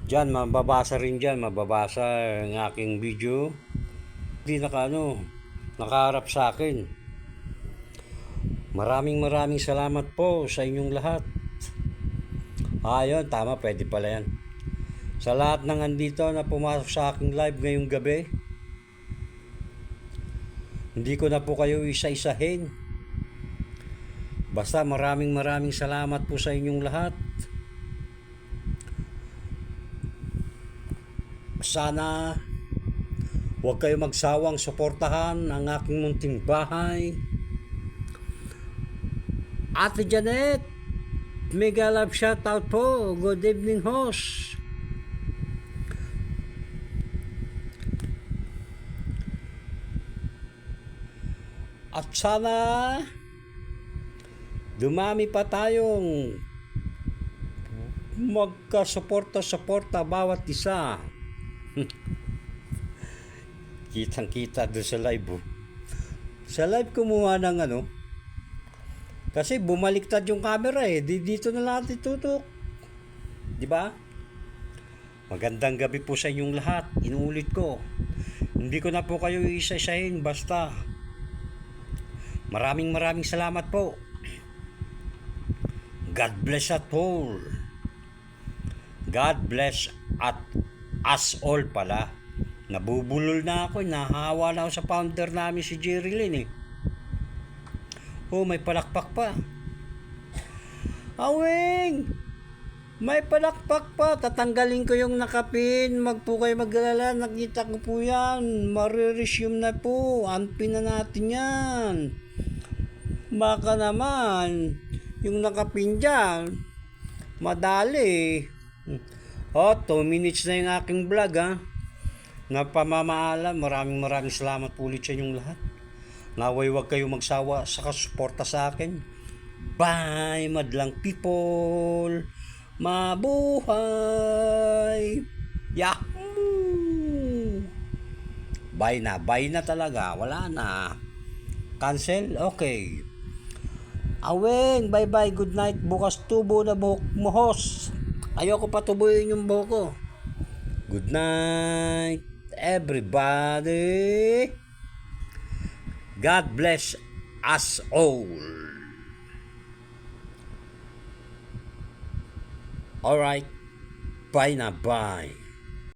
Diyan, mababasa rin dyan, mababasa ang aking video. Hindi nakaharap sa akin. Maraming salamat po sa inyong lahat. Ayun, tama, pwede pala yan. Sa lahat ng andito na pumasok sa aking live ngayong gabi, hindi ko na po kayo isa-isahin. Basta maraming salamat po sa inyong lahat. Sana huwag kayo magsawang suportahan ang aking munting bahay. Ate Janet, mega love shoutout po. Good evening, host. At sana dumami pa tayong magkasuporta-suporta bawat isa. Kitang-kita doon sa live. Sa live kumuha ng kasi bumaliktad yung camera dito na lang tutok. Di ba? Magandang gabi po sa inyong lahat. Inuulit ko. Hindi ko na po kayo isa-isahin, basta maraming salamat po. God bless at all. God bless at us all pala. Nabubulol na ako, nahawa na ako sa founder namin si Jerry Lynn Oh, may palakpak pa. Awing! May palakpak pa. Tatanggalin ko yung nakapin. Magpo kayo maglala. Nakita ko po yan. Mariresume na po. Unpin na natin yan. Baka naman yung nakapin dyan madali. 2 minutes na yung aking vlog na pamamaalam. Maraming salamat po ulit sa inyong lahat. Naway wag kayo magsawa sa kasuporta sa akin. Bye, madlang people. Mabuhay. Yahoo! Bye na talaga. Wala na. Cancel? Okay. Aweng, bye. Good night. Bukas tubo na buhok mo, host. Ayoko patubuin yung buhok ko. Good night, everybody. God bless us all. Alright. Bye na, bye.